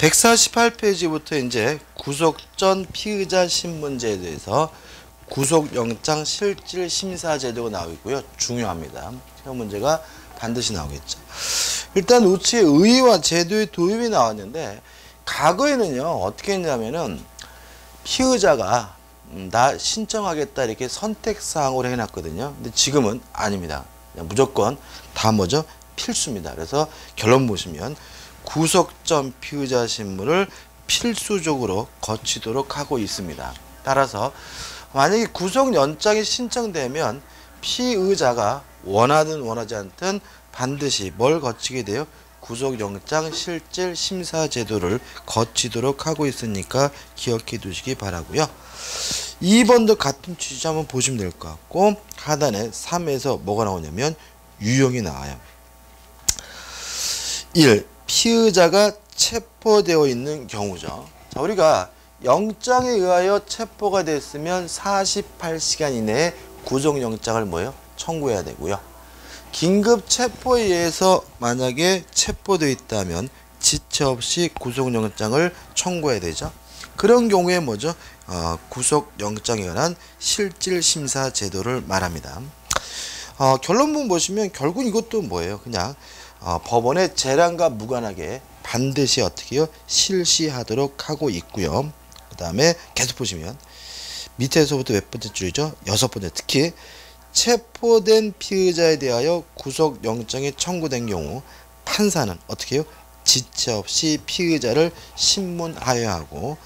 148페이지부터 이제 구속 전 피의자 신문제에 대해서 구속영장 실질 심사 제도가 나오고요. 중요합니다. 시험 문제가 반드시 나오겠죠. 일단 우측에 의의와 제도의 도입이 나왔는데, 과거에는요 어떻게 했냐면은 피의자가 나 신청하겠다 이렇게 선택사항으로 해놨거든요. 근데 지금은 아닙니다. 그냥 무조건 다 뭐죠? 필수입니다. 그래서 결론 보시면 구속 전 피의자 신문을 필수적으로 거치도록 하고 있습니다. 따라서 만약에 구속 연장이 신청되면 피의자가 원하든 원하지 않든 반드시 뭘 거치게 돼요? 구속영장 실질 심사 제도를 거치도록 하고 있으니까 기억해 두시기 바라고요. 2번도 같은 취지 한번 보시면 될 것 같고, 하단에 3에서 뭐가 나오냐면 유형이 나와요. 1. 피의자가 체포되어 있는 경우죠. 자, 우리가 영장에 의하여 체포가 됐으면 48시간 이내에 구속영장을 뭐예요? 청구해야 되고요. 긴급 체포에 의해서 만약에 체포되어 있다면 지체 없이 구속영장을 청구해야 되죠. 그런 경우에 뭐죠? 구속영장에 관한 실질심사 제도를 말합니다. 결론문 보시면 결국 이것도 뭐예요? 그냥 법원의 재량과 무관하게 반드시 어떻게 해요? 실시하도록 하고 있고요. 그 다음에 계속 보시면 밑에서부터 몇 번째 줄이죠? 6번째. 특히 체포된 피의자에 대하여 구속영장이 청구된 경우 판사는 어떻게 해요? 지체 없이 피의자를 신문하여야 하고,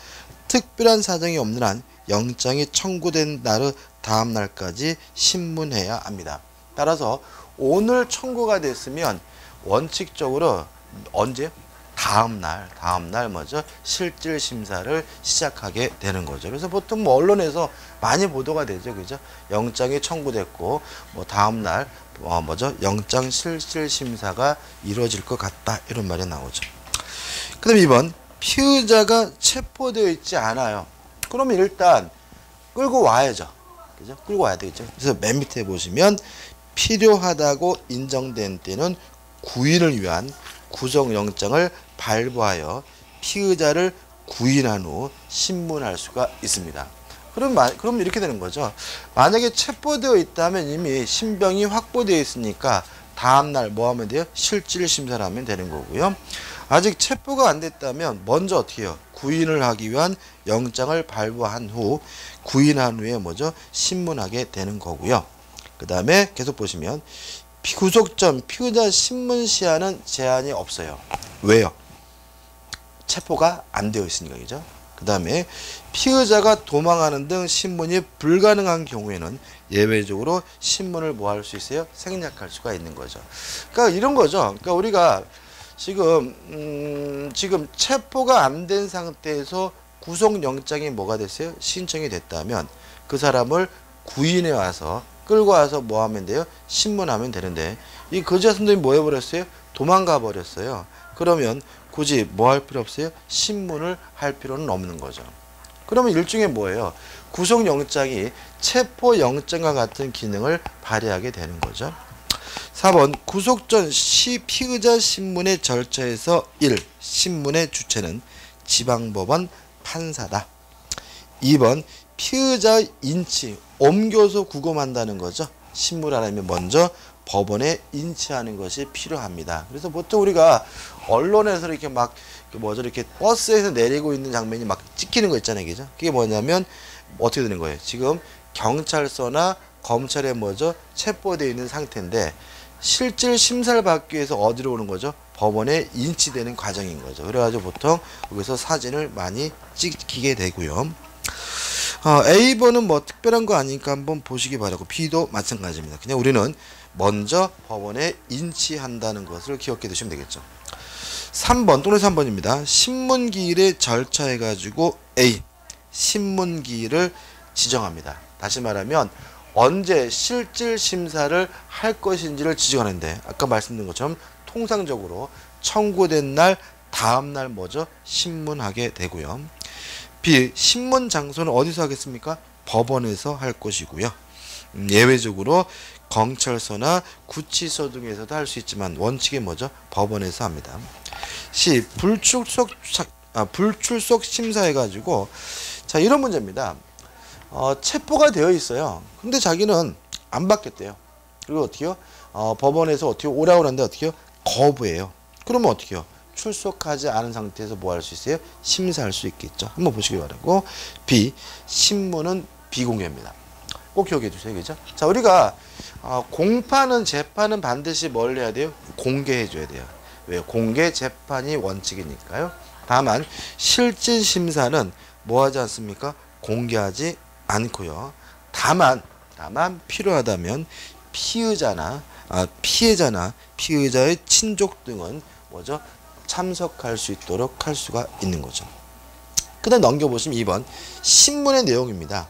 특별한 사정이 없는 한 영장이 청구된 날의 다음 날까지 신문해야 합니다. 따라서 오늘 청구가 됐으면 원칙적으로 언제? 다음 날 뭐죠? 실질 심사를 시작하게 되는 거죠. 그래서 보통 뭐 언론에서 많이 보도가 되죠. 그죠? 영장이 청구됐고 뭐 다음 날 뭐죠? 영장 실질 심사가 이루어질 것 같다. 이런 말이 나오죠. 그다음 2번. 피의자가 체포되어 있지 않아요. 그러면 일단 끌고 와야죠. 그죠? 끌고 와야 되겠죠. 그래서 맨 밑에 보시면 필요하다고 인정된 때는 구인을 위한 구속영장을 발부하여 피의자를 구인한 후 신문할 수가 있습니다. 그럼 이렇게 되는 거죠. 만약에 체포되어 있다면 이미 신병이 확보되어 있으니까 다음날 뭐 하면 돼요? 실질 심사를 하면 되는 거고요. 아직 체포가 안 됐다면 먼저 어떻게 해요? 구인을 하기 위한 영장을 발부한 후 구인한 후에 뭐죠? 신문하게 되는 거고요. 그 다음에 계속 보시면 구속 전 피의자 신문 시한은 제한이 없어요. 왜요? 체포가 안 되어 있으니까. 그죠? 그 다음에 피의자가 도망하는 등 신문이 불가능한 경우에는 예외적으로 신문을 뭐 할 수 있어요? 생략할 수가 있는 거죠. 그러니까 이런 거죠. 그러니까 우리가 지금 체포가 안 된 상태에서 구속영장이 뭐가 됐어요? 신청이 됐다면 그 사람을 구인해 와서 끌고 와서 뭐 하면 돼요? 신문하면 되는데, 이 거지와 선생님이 뭐 해버렸어요? 도망가 버렸어요. 그러면 굳이 뭐 할 필요 없어요? 신문을 할 필요는 없는 거죠. 그러면 일종의 뭐예요? 구속영장이 체포영장과 같은 기능을 발휘하게 되는 거죠. 4번. 구속 전 피의자 신문의 절차에서 1. 신문의 주체는 지방법원 판사다. 2번. 피의자 인치, 옮겨서 구금한다는 거죠. 신문하려면 먼저 법원에 인치하는 것이 필요합니다. 그래서 보통 우리가 언론에서 이렇게 막 뭐죠? 이렇게 버스에서 내리고 있는 장면이 막 찍히는 거 있잖아요. 그죠? 그게 뭐냐면 어떻게 되는 거예요? 지금 경찰서나 검찰에 뭐죠? 체포되어 있는 상태인데 실질 심사를 받기 위해서 어디로 오는 거죠? 법원에 인치되는 과정인 거죠. 그래가지고 보통 여기서 사진을 많이 찍히게 되고요. A번은 뭐 특별한 거 아니니까 한번 보시기 바라고, B도 마찬가지입니다. 그냥 우리는 먼저 법원에 인치한다는 것을 기억해 두시면 되겠죠. 3번 또는 3번입니다. 신문기일의 절차해가지고 A. 신문기일을 지정합니다. 다시 말하면 언제 실질 심사를 할 것인지를 지정하는데, 아까 말씀드린 것처럼 통상적으로 청구된 날 다음 날 뭐죠? 신문하게 되고요. B. 신문 장소는 어디서 하겠습니까? 법원에서 할 것이고요. 예외적으로 경찰서나 구치소 등에서도 할 수 있지만 원칙이 뭐죠? 법원에서 합니다. C. 불출석 불출석 심사해가지고 자 이런 문제입니다. 체포가 되어 있어요. 근데 자기는 안 받겠대요. 그리고 어떻게요? 법원에서 어떻게 오라고 하는데 어떻게요? 거부해요. 그러면 어떻게요? 출석하지 않은 상태에서 뭐 할 수 있어요? 심사할 수 있겠죠. 한번 보시기 바라고. B. 신문은 비공개입니다. 꼭 기억해 주세요. 그죠? 자, 우리가 공판은 재판은 반드시 뭘 해야 돼요? 공개해 줘야 돼요. 왜요? 공개 재판이 원칙이니까요. 다만 실질 심사는 뭐 하지 않습니까? 공개하지 않고요. 다만 필요하다면 피해자나 피해자의 친족 등은 뭐죠? 참석할 수 있도록 할 수가 있는 거죠. 그 다음 넘겨보시면 2번 신문의 내용입니다.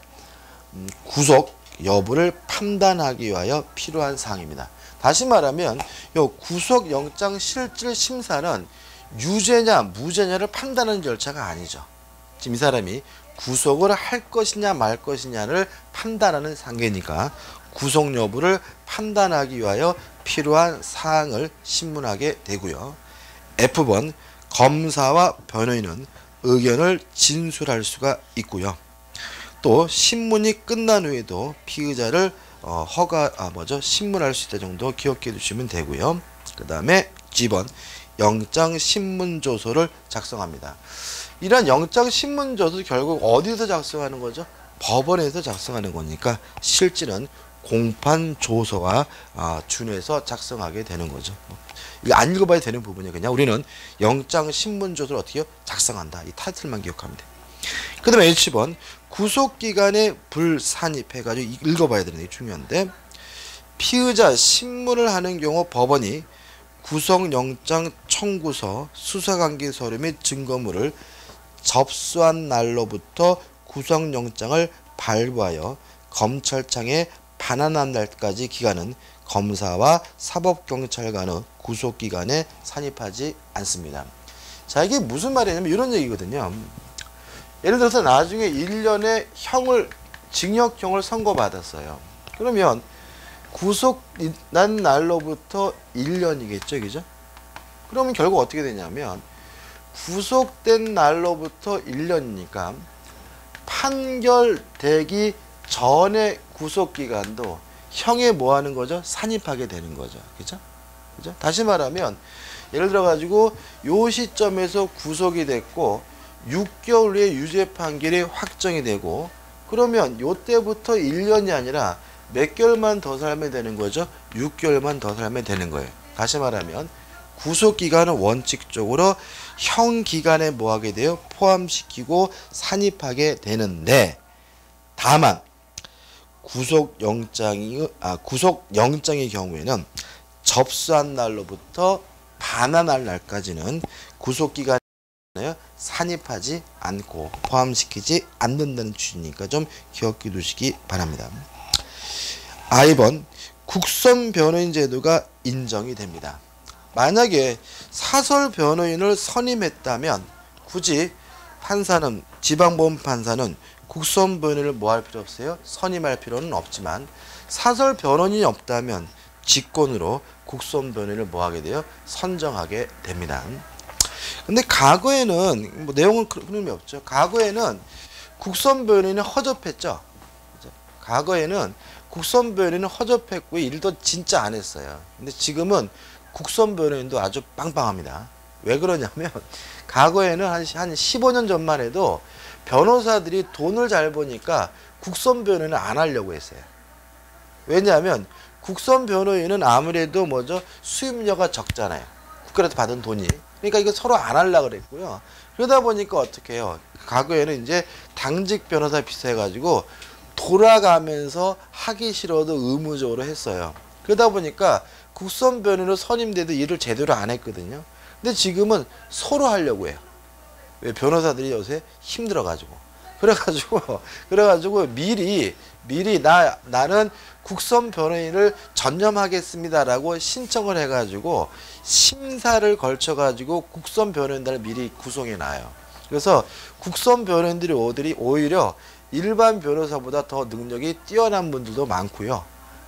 구속 여부를 판단하기 위하여 필요한 사항입니다. 다시 말하면 요 구속영장 실질 심사는 유죄냐 무죄냐를 판단하는 절차가 아니죠. 지금 이 사람이 구속을 할 것이냐 말 것이냐를 판단하는 단계니까 구속 여부를 판단하기 위하여 필요한 사항을 신문하게 되고요. F번 검사와 변호인은 의견을 진술할 수가 있고요. 또 신문이 끝난 후에도 피의자를 신문할 수 있다 정도 기억해 두시면 되고요. 그 다음에 G번 영장신문조서를 작성합니다. 이런 영장신문조서 결국 어디서 작성하는 거죠? 법원에서 작성하는 거니까 실질은 공판조서와 준해서 작성하게 되는 거죠. 이거 안 읽어봐야 되는 부분이에요. 그냥 우리는 영장신문조서를 어떻게 작성한다. 이 타이틀만 기억하면 돼. 그 다음에 H번 구속기간에 불산입해가지고 읽어봐야 되는 게 중요한데 피의자 신문을 하는 경우 법원이 구속영장 청구서, 수사관계 서류 및 증거물을 접수한 날로부터 구속영장을 발부하여 검찰청에 반환한 날까지 기간은 검사와 사법경찰관의 구속기간에 산입하지 않습니다. 자, 이게 무슨 말이냐면 이런 얘기거든요. 예를 들어서 나중에 1년의 징역형을 선고받았어요. 그러면 구속 난 날로부터 1년이겠죠, 그죠? 그러면 결국 어떻게 되냐면 구속된 날로부터 1년이니까 판결되기 전의 구속기간도 형에 뭐 하는 거죠? 산입하게 되는 거죠. 그죠? 그죠? 다시 말하면 예를 들어 가지고 요 시점에서 구속이 됐고 6개월 후에 유죄 판결이 확정이 되고 그러면 요 때부터 1년이 아니라 몇 개월만 더 살면 되는 거죠? 6개월만 더 살면 되는 거예요. 다시 말하면 구속기간은 원칙적으로 형기간에 뭐 하게 돼요? 포함시키고 산입하게 되는데 다만 구속영장의 경우에는 접수한 날로부터 반환할 날까지는 구속기간에 산입하지 않고 포함시키지 않는다는 취지니까 좀 기억해 두시기 바랍니다. I번 국선 변호인 제도가 인정이 됩니다. 만약에 사설 변호인을 선임했다면 굳이 판사는 지방법원 판사는 국선 변호인을 뭐 할 필요 없어요? 선임할 필요는 없지만 사설 변호인이 없다면 직권으로 국선 변호인을 뭐 하게 돼요? 선정하게 됩니다. 근데 과거에는 뭐 내용은 그런 의미 없죠. 과거에는 국선 변호인이 허접했죠. 과거에는 국선 변호인은 허접했고 일도 진짜 안 했어요. 근데 지금은 국선 변호인도 아주 빵빵합니다. 왜 그러냐면 과거에는 한 15년 전만 해도 변호사들이 돈을 잘 버니까 국선 변호인을 안 하려고 했어요. 왜냐하면 국선 변호인은 아무래도 뭐죠? 수임료가 적잖아요. 국가에서 받은 돈이. 그러니까 이거 서로 안 하려고 그랬고요. 그러다 보니까 어떻게 해요? 과거에는 이제 당직 변호사 비슷해가지고 돌아가면서 하기 싫어도 의무적으로 했어요. 그러다 보니까 국선 변호인으로 선임돼도 일을 제대로 안 했거든요. 근데 지금은 서로 하려고 해요. 왜? 변호사들이 요새 힘들어가지고. 그래가지고 미리 나는 국선 변호인을 전념하겠습니다라고 신청을 해가지고 심사를 걸쳐가지고 국선 변호인단을 미리 구성해 놔요. 그래서 국선 변호인들이 오히려 일반 변호사보다 더 능력이 뛰어난 분들도 많고요.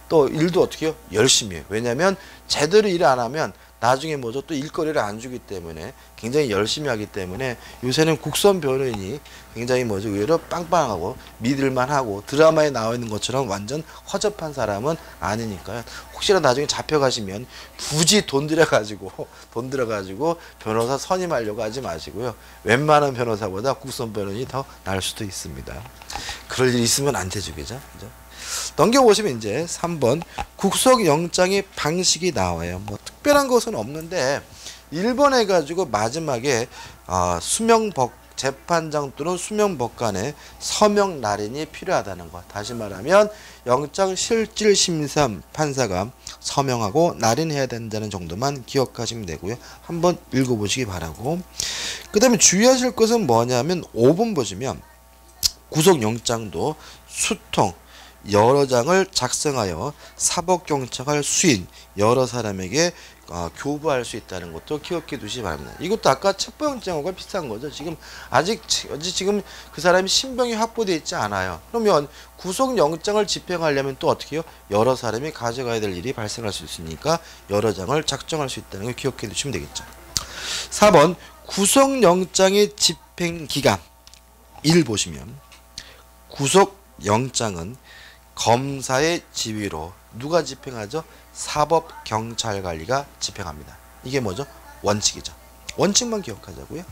또 일도 어떻게 해요? 열심히 해요. 왜냐하면 제대로 일을 안 하면 나중에 뭐죠? 또 일거리를 안 주기 때문에 굉장히 열심히 하기 때문에 요새는 국선 변호인이 굉장히 뭐죠? 의외로 빵빵하고 믿을만하고 드라마에 나와 있는 것처럼 완전 허접한 사람은 아니니까요. 혹시나 나중에 잡혀가시면 굳이 돈 들여가지고 변호사 선임하려고 하지 마시고요. 웬만한 변호사보다 국선 변호인이 더 나을 수도 있습니다. 그럴 일 있으면 안 되죠, 그죠? 넘겨보시면 이제 3번 구속영장의 방식이 나와요. 뭐 특별한 것은 없는데 1번 해가지고 마지막에 재판장 또는 수명법관의 서명 날인이 필요하다는 것. 다시 말하면 영장실질심사 판사가 서명하고 날인해야 된다는 정도만 기억하시면 되고요. 한번 읽어보시기 바라고. 그 다음에 주의하실 것은 뭐냐면 5번 보시면 구속영장도 수통 여러 장을 작성하여 사법경찰 수인 여러 사람에게 교부할 수 있다는 것도 기억해 두시기 바랍니다. 이것도 아까 체포영장과 비슷한 거죠. 아직 그 사람이 신병이 확보되어 있지 않아요. 그러면 구속영장을 집행하려면 또 어떻게 해요? 여러 사람이 가져가야 될 일이 발생할 수 있으니까 여러 장을 작성할 수 있다는 걸 기억해 두시면 되겠죠. 4번 구속영장의 집행기간 1 보시면 구속영장은 검사의 지휘로 누가 집행하죠? 사법경찰관리가 집행합니다. 이게 뭐죠? 원칙이죠. 원칙만 기억하자고요.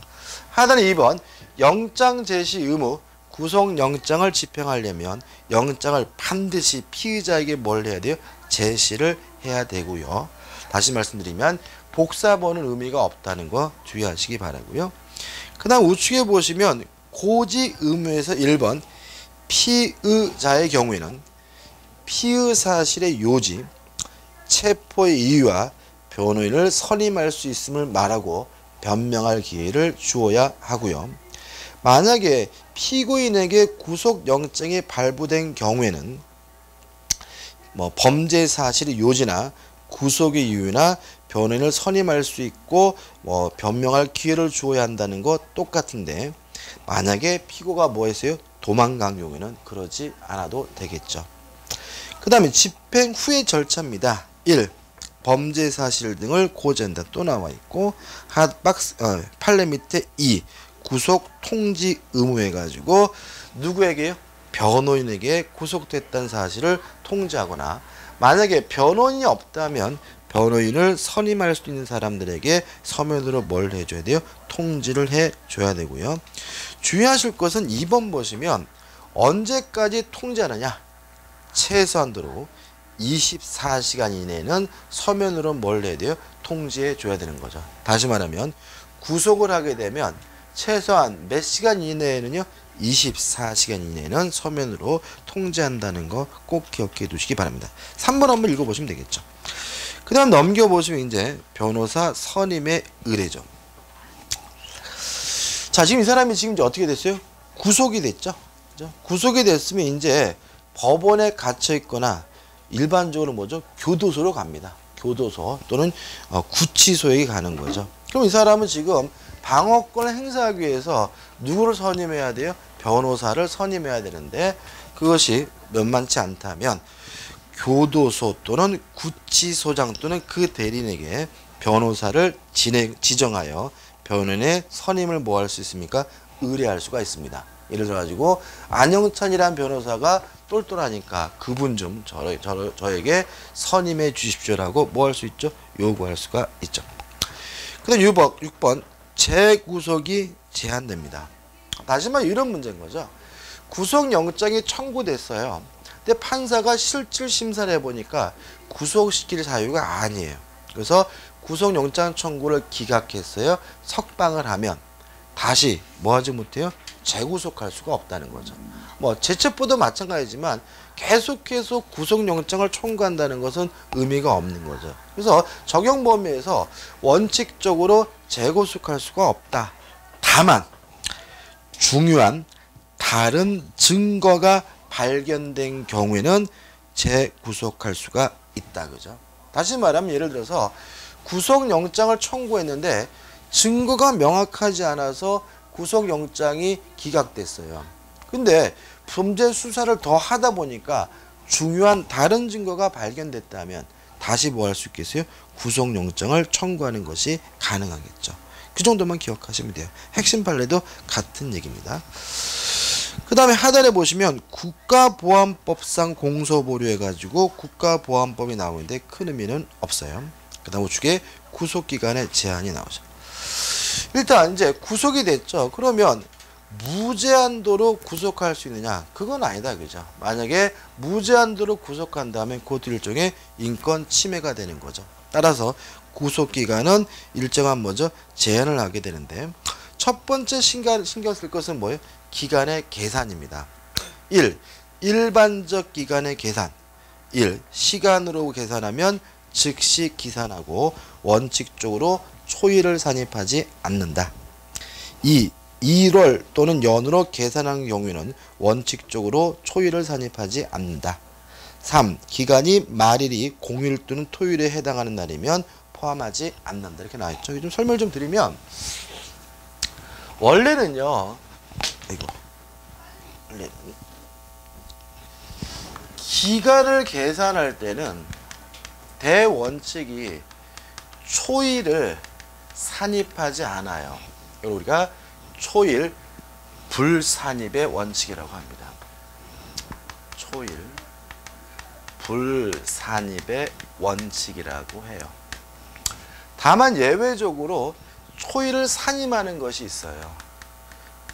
하단에 2번 영장 제시 의무. 구속영장을 집행하려면 영장을 반드시 피의자에게 뭘 해야 돼요? 제시를 해야 되고요. 다시 말씀드리면 복사본은 의미가 없다는 거 주의하시기 바라고요. 그 다음 우측에 보시면 고지 의무에서 1번 피의자의 경우에는 피의 사실의 요지, 체포의 이유와 변호인을 선임할 수 있음을 말하고 변명할 기회를 주어야 하고요. 만약에 피고인에게 구속영장이 발부된 경우에는 범죄 사실의 요지나 구속의 이유나 변호인을 선임할 수 있고 변명할 기회를 주어야 한다는 거 똑같은데 만약에 피고가 했어요? 도망간 경우에는 그러지 않아도 되겠죠. 그 다음에 집행 후의 절차입니다. 1. 범죄 사실 등을 고지한다. 또 나와 있고 판례 밑에 2. 구속 통지 의무 해가지고 누구에게요? 변호인에게 구속됐다는 사실을 통지하거나 만약에 변호인이 없다면 변호인을 선임할 수 있는 사람들에게 서면으로 뭘 해줘야 돼요? 통지를 해줘야 되고요. 주의하실 것은 2번 보시면 언제까지 통지하느냐? 최소한도로 24시간 이내는 서면으로 뭘 해야 돼요? 통지해 줘야 되는 거죠. 다시 말하면 구속을 하게 되면 최소한 몇 시간 이내에는요? 24시간 이내는 서면으로 통지한다는 거 꼭 기억해 두시기 바랍니다. 3번 한번 읽어보시면 되겠죠. 그 다음 넘겨보시면 이제 변호사 선임의 의뢰죠. 자, 지금 이 사람이 지금 이제 어떻게 됐어요? 구속이 됐죠. 그죠? 구속이 됐으면 이제 법원에 갇혀 있거나 일반적으로 뭐죠? 교도소로 갑니다. 교도소 또는 구치소에 가는 거죠. 그럼 이 사람은 지금 방어권을 행사하기 위해서 누구를 선임해야 돼요? 변호사를 선임해야 되는데 그것이 만만치 않다면 교도소 또는 구치소장 또는 그 대리인에게 변호사를 지정하여 변호인의 선임을 할 수 있습니까? 의뢰할 수가 있습니다. 예를 들어 가지고 안영찬이라는 변호사가 똘똘하니까 그분 좀 저에게 선임해 주십시오라고 할 수 있죠? 요구할 수가 있죠. 그 다음 6번 재구속이 제한됩니다. 다시 말해 이런 문제인 거죠. 구속영장이 청구됐어요. 근데 판사가 실질 심사를 해보니까 구속시킬 사유가 아니에요. 그래서 구속영장 청구를 기각했어요. 석방을 하면 다시 하지 못해요? 재구속할 수가 없다는 거죠. 재체포도 마찬가지지만 계속해서 구속영장을 청구한다는 것은 의미가 없는 거죠. 그래서 적용 범위에서 원칙적으로 재구속할 수가 없다. 다만 중요한 다른 증거가 발견된 경우에는 재구속할 수가 있다. 그죠? 다시 말하면 예를 들어서 구속영장을 청구했는데 증거가 명확하지 않아서 구속영장이 기각됐어요. 근데 범죄 수사를 더 하다 보니까 중요한 다른 증거가 발견됐다면 다시 뭐 할 수 있겠어요? 구속영장을 청구하는 것이 가능하겠죠. 그 정도만 기억하시면 돼요. 핵심 판례도 같은 얘기입니다. 그 다음에 하단에 보시면 국가보안법상 공소보류 해가지고 국가보안법이 나오는데 큰 의미는 없어요. 그 다음 우측에 구속기간의 제한이 나오죠. 일단 이제 구속이 됐죠. 그러면 무제한도로 구속할 수 있느냐? 그건 아니다, 그죠? 만약에 무제한도로 구속한다면 그것도 일종의 인권 침해가 되는 거죠. 따라서 구속기간은 일정한 뭐죠? 제한을 하게 되는데 첫 번째 신경 쓸 것은 뭐예요? 기간의 계산입니다. 1. 일반적 기간의 계산. 1. 시간으로 계산하면 즉시 기산하고 원칙적으로 초일을 산입하지 않는다. 2. 1월 또는 연으로 계산한 경우에는 원칙적으로 초일을 산입하지 않는다. 3. 기간이 말일이 공휴일 또는 토요일에 해당하는 날이면 포함하지 않는다. 이렇게 나와있죠. 좀 설명을 좀 드리면 원래는요. 원래는 기간을 계산할 때는 대원칙이 초일을 산입하지 않아요. 이걸 우리가 초일 불산입의 원칙이라고 합니다. 초일 불산입의 원칙이라고 해요. 다만 예외적으로 초일을 산입하는 것이 있어요.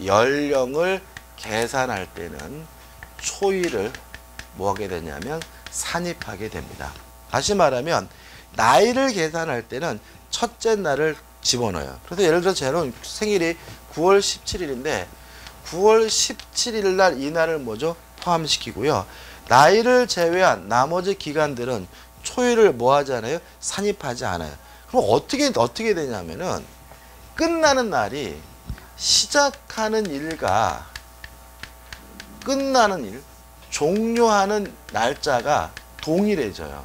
연령을 계산할 때는 초일을 뭐 하게 되냐면 산입하게 됩니다. 다시 말하면 나이를 계산할 때는 첫째 날을 집어넣어요. 그래서 예를 들어 저는 생일이 9월 17일인데 9월 17일 날 이 날을 뭐죠? 포함시키고요. 나이를 제외한 나머지 기간들은 초일을 뭐 하잖아요? 산입하지 않아요. 그럼 어떻게 되냐면은 끝나는 날이 시작하는 일과 끝나는 일, 종료하는 날짜가 동일해져요.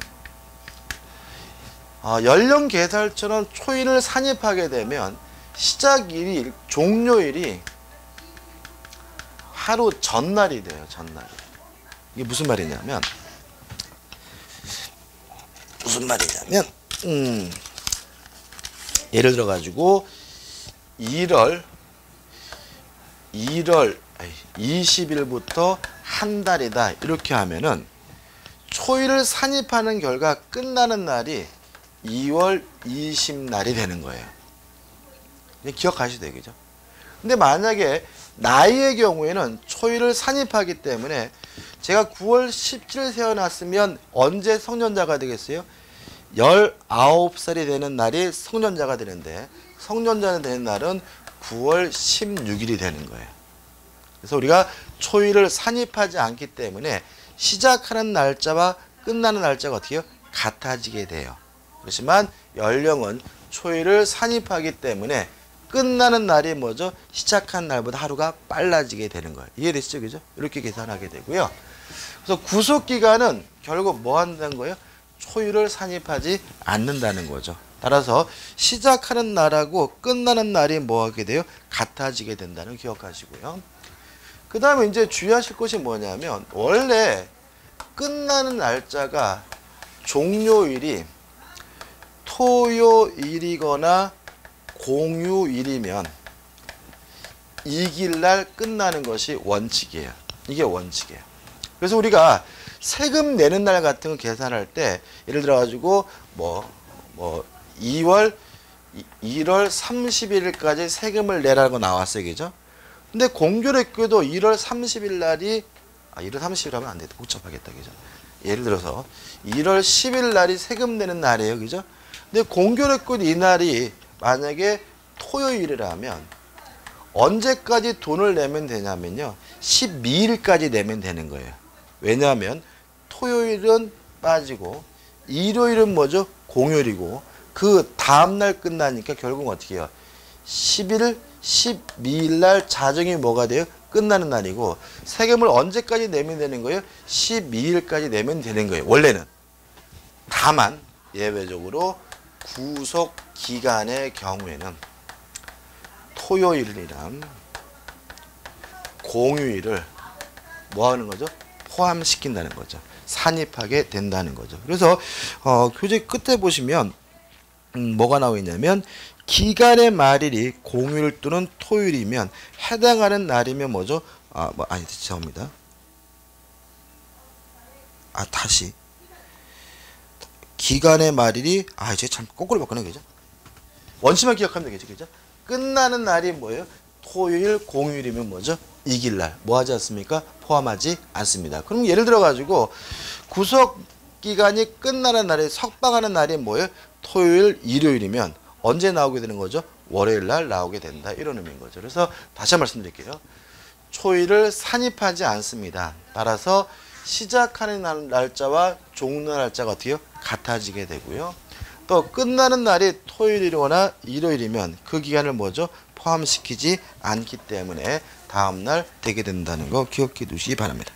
연령 계산처럼 초일을 산입하게 되면 시작일이 종료일이 하루 전날이 돼요. 전날. 이게 무슨 말이냐면 예를 들어 가지고 1월 20일부터 한 달이다. 이렇게 하면은 초일을 산입하는 결과 끝나는 날이 2월 20날이 되는 거예요. 기억하셔야 되겠죠. 근데 만약에 나이의 경우에는 초일을 산입하기 때문에 제가 9월 17일 태어났으면 언제 성년자가 되겠어요? 19살이 되는 날이 성년자가 되는데 성년자가 되는 날은 9월 16일이 되는 거예요. 그래서 우리가 초일을 산입하지 않기 때문에 시작하는 날짜와 끝나는 날짜가 어떻게 해요? 같아지게 돼요. 그렇지만 연령은 초일을 산입하기 때문에 끝나는 날이 뭐죠? 시작한 날보다 하루가 빨라지게 되는 거예요. 이해되시죠? 그죠? 이렇게 계산하게 되고요. 그래서 구속기간은 결국 뭐 한다는 거예요? 초일을 산입하지 않는다는 거죠. 따라서 시작하는 날하고 끝나는 날이 뭐 하게 돼요? 같아지게 된다는 거 기억하시고요. 그 다음에 이제 주의하실 것이 뭐냐면 원래 끝나는 날짜가 종료일이 토요일이거나 공휴일이면 이 길 날 끝나는 것이 원칙이에요. 이게 원칙이에요. 그래서 우리가 세금 내는 날 같은 거 계산할 때 예를 들어 가지고 1월 30일까지 세금을 내라고 나왔어요. 그죠? 근데 공교롭게도 1월 30일 날이 1월 30일 하면 안 돼. 복잡하겠다. 그죠? 예를 들어서 1월 10일 날이 세금 내는 날이에요. 그죠? 근데 공교롭게도 이 날이 만약에 토요일이라면 언제까지 돈을 내면 되냐면요. 12일까지 내면 되는 거예요. 왜냐하면 토요일은 빠지고 일요일은 뭐죠? 공휴일이고 그 다음날 끝나니까 결국 어떻게 해요? 11일, 12일 날 자정이 뭐가 돼요? 끝나는 날이고 세금을 언제까지 내면 되는 거예요? 12일까지 내면 되는 거예요. 원래는. 다만 예외적으로 구속 기간의 경우에는 토요일이랑 공휴일을 뭐 하는 거죠? 포함시킨다는 거죠. 산입하게 된다는 거죠. 그래서 교재 끝에 보시면 뭐가 나와 있냐면 기간의 말일이 공휴일 또는 토요일이면 해당하는 날이면 뭐죠? 죄송합니다. 다시 기간의 말일이 이제 참 거꾸로 바꾸네, 그죠? 원칙만 기억하면 되겠죠, 그죠? 끝나는 날이 뭐예요? 토요일, 공휴일이면 뭐죠? 이길날 뭐 하지 않습니까? 포함하지 않습니다. 그럼 예를 들어 가지고 구속 기간이 끝나는 날에 석방하는 날이 뭐예요? 토요일, 일요일이면 언제 나오게 되는 거죠? 월요일 날 나오게 된다. 이런 의미인 거죠. 그래서 다시 한번 말씀드릴게요. 초일을 산입하지 않습니다. 따라서 시작하는 날짜와 종료 날짜가 어떻게 같아지게 되고요. 또 끝나는 날이 토요일이거나 일요일이면 그 기간을 뭐죠? 포함시키지 않기 때문에 다음날 되게 된다는 거 기억해 두시기 바랍니다.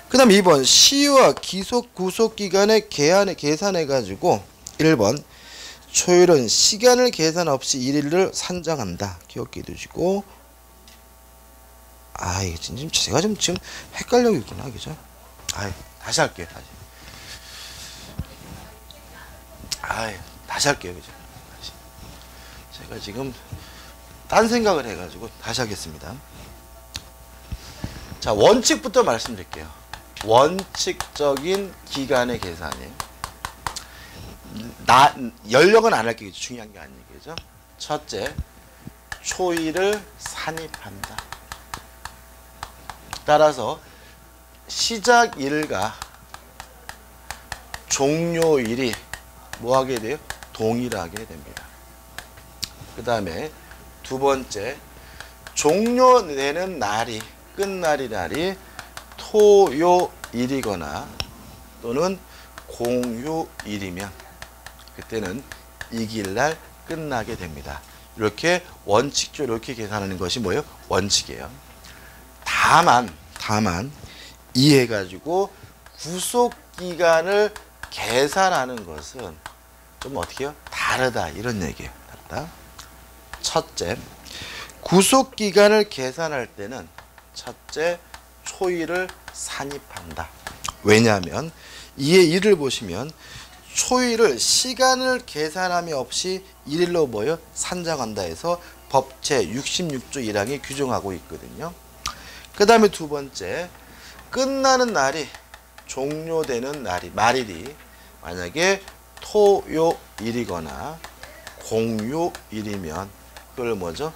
그 다음 2번 시효와 기속 구속 기간의 계산해 가지고 1번 초일은 시간을 계산 없이 일일을 산정한다. 기억해 두시고 이게 지금 제가 지금 헷갈려 있구나, 그죠? 다시 할게요, 다시 할게요, 그죠? 제가 지금 딴 생각을 해가지고 다시 하겠습니다. 자, 원칙부터 말씀드릴게요. 원칙적인 기간의 계산이 연령은 안 할게요. 중요한 게 아니겠죠. 첫째, 초일을 산입한다. 따라서 시작일과 종료일이 뭐 하게 돼요? 동일하게 됩니다. 그 다음에 두 번째, 종료되는 날이 끝날이 날이 토요일이거나 또는 공휴일이면 그때는 이길날 끝나게 됩니다. 이렇게 원칙적으로 이렇게 계산하는 것이 뭐예요? 원칙이에요. 다만 이해가지고 구속기간을 계산하는 것은 좀 어떻게 해요? 다르다 이런 얘기예요. 다르다. 첫째, 구속기간을 계산할 때는 첫째, 초일을 산입한다. 왜냐하면 이의 1을 보시면 초일을 시간을 계산함이 없이 일일로 뭐요? 산정한다 해서 법제 66조 1항이 규정하고 있거든요. 그 다음에 두 번째, 끝나는 날이 종료되는 날이 말일이 만약에 토요일이거나 공휴일이면 그걸 뭐죠?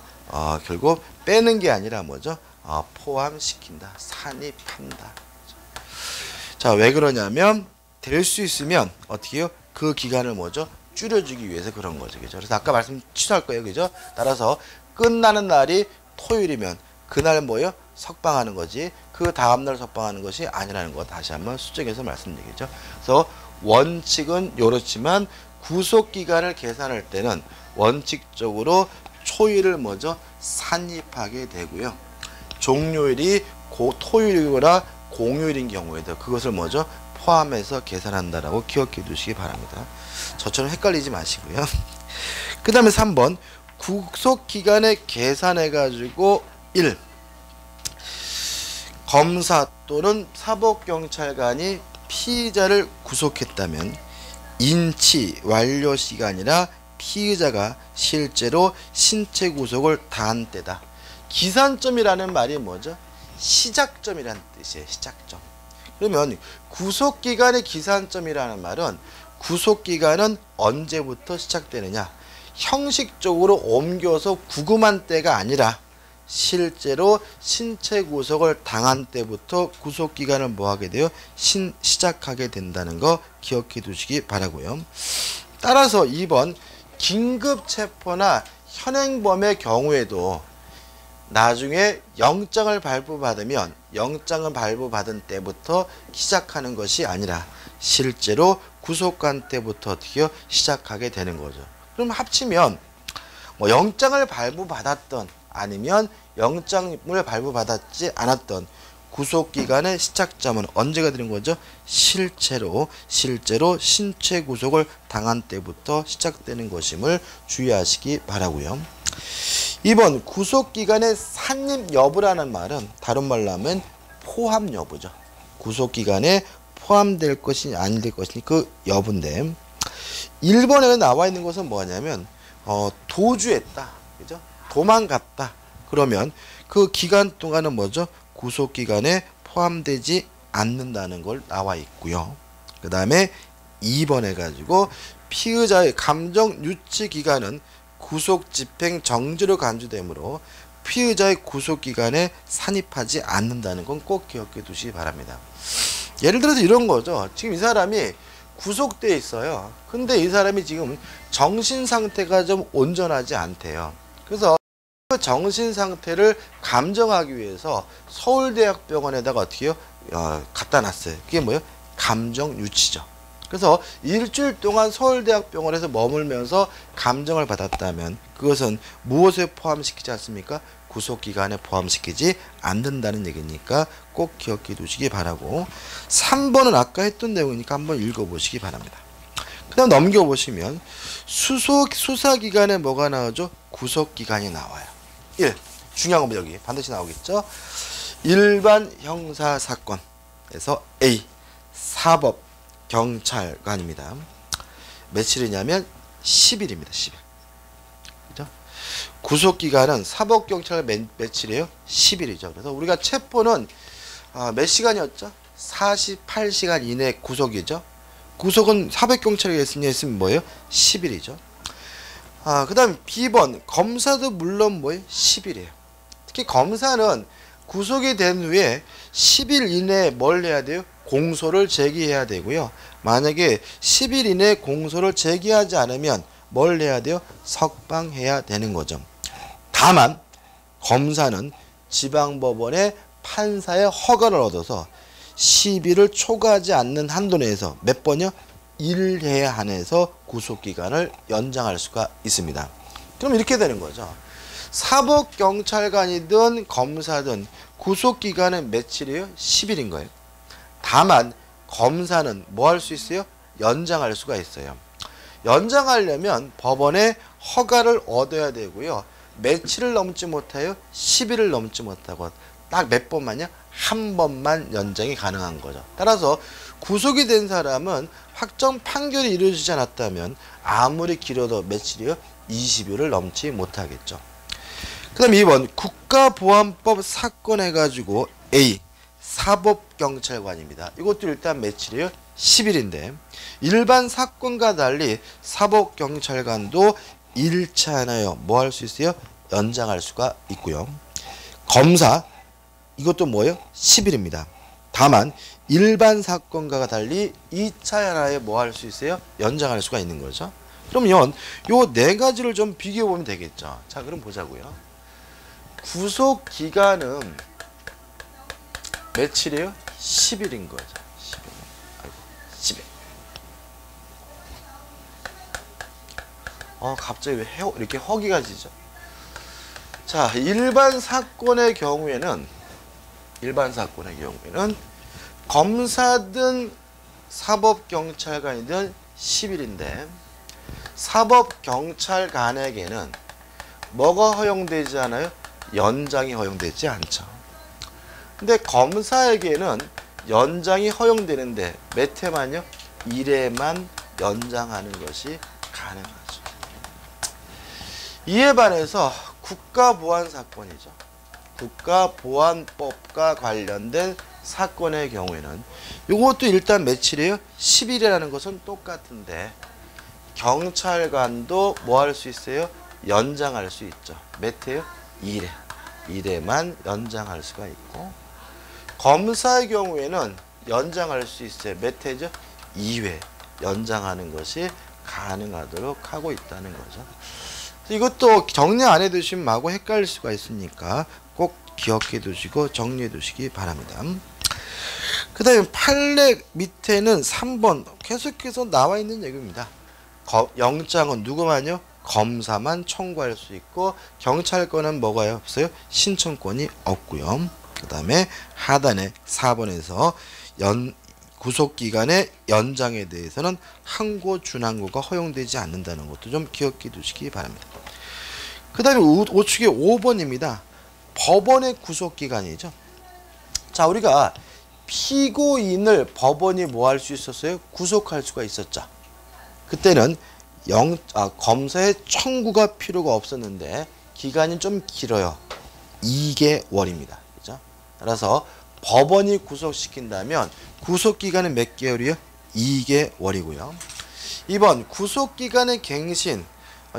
결국 빼는 게 아니라 뭐죠? 포함시킨다, 산입한다. 자, 왜 그러냐면 될 수 있으면 어떻게 해요? 그 기간을 뭐죠? 줄여주기 위해서 그런 거죠. 그죠? 그래서 아까 말씀 취소할 거예요. 그죠? 따라서 끝나는 날이 토요일이면 그날 뭐예요? 석방하는 거지. 그 다음날 석방하는 것이 아니라는 거 다시 한번 수정해서 말씀드리겠죠. 그래서 원칙은 이렇지만 구속기간을 계산할 때는 원칙적으로 초일을 뭐죠? 산입하게 되고요. 종료일이 토요일이거나 공휴일인 경우에도 그것을 뭐죠? 포함해서 계산한다라고 기억해 두시기 바랍니다. 저처럼 헷갈리지 마시고요. 그 다음에 3번 구속기간에 계산해 가지고 1. 검사 또는 사법경찰관이 피의자를 구속했다면 인치 완료 시간이라 피의자가 실제로 신체 구속을 다한 때다. 기산점이라는 말이 뭐죠? 시작점이라는 뜻이에요. 시작점. 그러면 구속기간의 기산점이라는 말은 구속기간은 언제부터 시작되느냐? 형식적으로 옮겨서 구금한 때가 아니라 실제로 신체 구속을 당한 때부터 구속기간을 뭐하게 돼요? 시작하게 된다는 거 기억해 두시기 바라고요. 따라서 2번 긴급체포나 현행범의 경우에도 나중에 영장을 발부받으면 영장을 발부받은 때부터 시작하는 것이 아니라 실제로 구속한 때부터 어떻게 시작하게 되는 거죠. 그럼 합치면 뭐 영장을 발부받았던 아니면 영장을 발부받았지 않았던 구속기간의 시작점은 언제가 되는 거죠? 실제로 신체 구속을 당한 때부터 시작되는 것임을 주의하시기 바라고요. 2번 구속기간의 산입 여부라는 말은 다른 말로 하면 포함 여부죠. 구속기간에 포함될 것이냐 안 될 것이냐 그 여부인데 1번에 나와 있는 것은 뭐냐면 도주했다. 그죠? 도망갔다. 그러면 그 기간 동안은 뭐죠? 구속기간에 포함되지 않는다는 걸 나와 있고요. 그 다음에 2번 해가지고 피의자의 감정 유치 기간은 구속 집행 정지로 간주되므로 피의자의 구속기간에 산입하지 않는다는 건 꼭 기억해 두시기 바랍니다. 예를 들어서 이런 거죠. 지금 이 사람이 구속돼 있어요. 근데 이 사람이 지금 정신 상태가 좀 온전하지 않대요. 그래서 그 정신 상태를 감정하기 위해서 서울대학병원에다가 어떻게 해요? 갖다 놨어요. 그게 뭐예요? 감정 유치죠. 그래서 일주일 동안 서울대학병원에서 머물면서 감정을 받았다면 그것은 무엇에 포함시키지 않습니까? 구속기간에 포함시키지 않는다는 얘기니까 꼭 기억해 두시기 바라고 3번은 아까 했던 내용이니까 한번 읽어보시기 바랍니다. 그 다음 넘겨보시면 수사기간에 뭐가 나오죠? 구속기간이 나와요. 1. 중요한 겁니다. 여기 반드시 나오겠죠? 일반 형사사건에서 A. 사법 경찰관입니다. 며칠이냐면 10일입니다. 10일. 그죠? 구속기간은 사법경찰 며칠이에요? 10일이죠. 그래서 우리가 체포는 몇 시간이었죠? 48시간 이내 구속이죠. 구속은 사법경찰이 했으면 뭐예요? 10일이죠. 그 다음 B번 검사도 물론 뭐예요? 10일이에요. 특히 검사는 구속이 된 후에 10일 이내에 뭘 해야 돼요? 공소를 제기해야 되고요. 만약에 10일 이내에 공소를 제기하지 않으면 뭘 해야 돼요? 석방해야 되는 거죠. 다만 검사는 지방법원의 판사의 허가를 얻어서 10일을 초과하지 않는 한도 내에서 몇 번이요? 1회 한해서 구속기간을 연장할 수가 있습니다. 그럼 이렇게 되는 거죠. 사법경찰관이든 검사든 구속기간은 며칠이에요? 10일인 거예요. 다만 검사는 뭐 할 수 있어요? 연장할 수가 있어요. 연장하려면 법원의 허가를 얻어야 되고요. 며칠을 넘지 못해요? 10일을 넘지 못하고 딱 몇 번만요? 한 번만 연장이 가능한 거죠. 따라서 구속이 된 사람은 확정 판결이 이루어지지 않았다면 아무리 길어도 며칠이요? 20일을 넘지 못하겠죠. 그 다음 2번 국가보안법 사건 해가지고 A 사법경찰관입니다. 이것도 일단 며칠이에요? 10일인데 일반 사건과 달리 사법경찰관도 1차 하나요. 뭐 할 수 있어요? 연장할 수가 있고요. 검사 이것도 뭐예요? 10일입니다. 다만 일반 사건과 달리 2차 하나에 뭐 할 수 있어요? 연장할 수가 있는 거죠. 그러면 요 네 가지를 좀 비교해 보면 되겠죠. 자, 그럼 보자고요. 구속 기간은 며칠이에요? 10일인 거죠. 10일. 아이고, 10일. 갑자기 왜 이렇게 허기가 지죠? 자, 일반 사건의 경우에는 검사든 사법경찰관이든 10일인데 사법경찰관에게는 뭐가 허용되지 않아요? 연장이 허용되지 않죠. 근데 검사에게는 연장이 허용되는데 몇 회만요? 1회만 연장하는 것이 가능하죠. 이에 반해서 국가보안사건이죠. 국가보안법과 관련된 사건의 경우에는 이것도 일단 며칠이에요? 10일이라는 것은 똑같은데 경찰관도 뭐 할 수 있어요? 연장할 수 있죠. 몇 회요? 1회. 1회만 연장할 수가 있고 검사의 경우에는 연장할 수 있어요. 몇 회죠? 2회 연장하는 것이 가능하도록 하고 있다는 거죠. 이것도 정리 안 해두시면 마구 헷갈릴 수가 있으니까 꼭 기억해 두시고 정리해 두시기 바랍니다. 그 다음에 판례 밑에는 3번 계속해서 나와 있는 얘기입니다. 영장은 누구만요? 검사만 청구할 수 있고 경찰권은 뭐가 없어요? 신청권이 없고요. 그 다음에 하단에 4번에서 구속기간의 연장에 대해서는 항고, 준항고가 허용되지 않는다는 것도 좀 기억해 두시기 바랍니다. 그 다음에 우측에 5번입니다. 법원의 구속기간이죠. 자, 우리가 피고인을 법원이 뭐 할 수 있었어요? 구속할 수가 있었죠. 그때는 검사의 청구가 필요가 없었는데 기간이 좀 길어요. 2개월입니다. 그죠? 따라서 법원이 구속시킨다면 구속기간은 몇 개월이요? 2개월이고요. 2번 구속기간의 갱신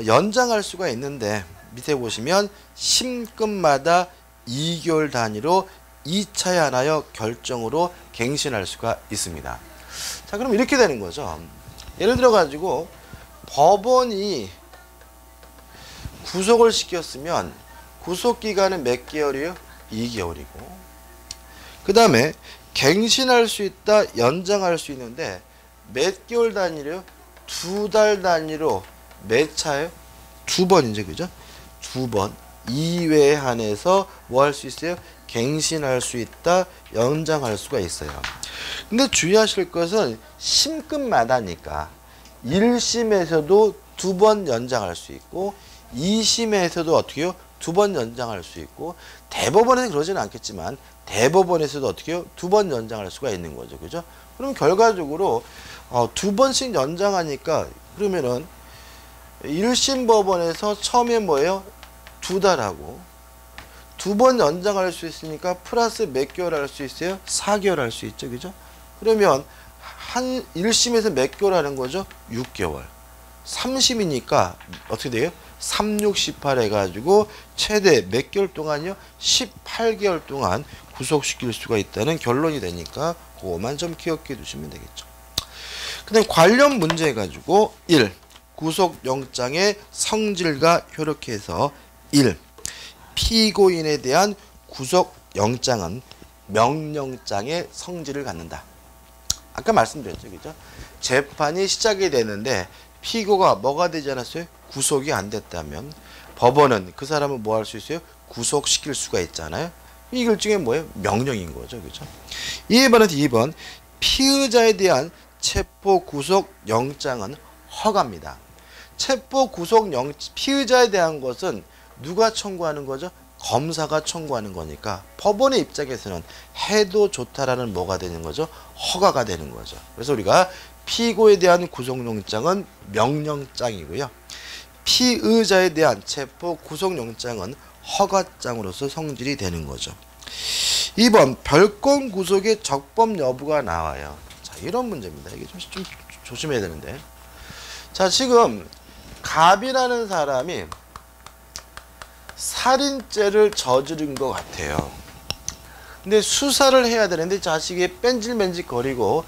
연장할 수가 있는데 밑에 보시면 심급마다 2개월 단위로 2차에 한하여 결정으로 갱신할 수가 있습니다. 자, 그럼 이렇게 되는 거죠. 예를 들어 가지고 법원이 구속을 시켰으면 구속기간은 몇 개월이요? 2개월이고 그 다음에 갱신할 수 있다, 연장할 수 있는데 몇 개월 단위로요? 2달 단위로 몇 차예요? 2번이죠. 그죠? 2번. 2회에 한해서 뭐 할 수 있어요? 갱신할 수 있다, 연장할 수가 있어요. 근데 주의하실 것은 심급마다니까 1심에서도 2번 연장할 수 있고 2심에서도 어떻게 해요? 2번 연장할 수 있고 대법원에서는 그러지는 않겠지만 대법원에서도 어떻게 해요? 2번 연장할 수가 있는 거죠. 그죠? 그럼 결과적으로 2번씩 연장하니까 그러면은 1심 법원에서 처음에 뭐예요? 2달 하고 2번 연장할 수 있으니까 플러스 몇 개월 할 수 있어요? 4개월 할 수 있죠. 그죠? 그러면 1심에서 몇 개월 하는 거죠? 6개월. 3심이니까 어떻게 돼요? 3, 6, 18 해가지고 최대 몇 개월 동안요? 18개월 동안 구속시킬 수가 있다는 결론이 되니까 그것만 좀 기억해 두시면 되겠죠. 그 다음 관련 문제 가지고 1. 구속영장의 성질과 효력해서 1. 피고인에 대한 구속영장은 명령장의 성질을 갖는다. 아까 말씀드렸죠. 그죠? 재판이 시작이 되는데 피고가 뭐가 되지 않았어요? 구속이 안 됐다면 법원은 그 사람을 뭐 할 수 있어요? 구속시킬 수가 있잖아요. 이 일종의 뭐예요? 명령인 거죠. 그죠? 이에 반해서 2번 피의자에 대한 체포 구속 영장은 허가입니다. 체포 구속 피의자에 대한 것은 누가 청구하는 거죠? 검사가 청구하는 거니까 법원의 입장에서는 해도 좋다라는 뭐가 되는 거죠? 허가가 되는 거죠. 그래서 우리가 피고에 대한 구속영장은 명령장이고요. 피의자에 대한 체포 구속영장은 허가장으로서 성질이 되는 거죠. 2번 별건 구속의 적법 여부가 나와요. 자, 이런 문제입니다. 이게 좀 조심해야 되는데. 자, 지금 갑이라는 사람이 살인죄를 저지른 것 같아요. 근데 수사를 해야 되는데 자식이 뺀질맨질 거리고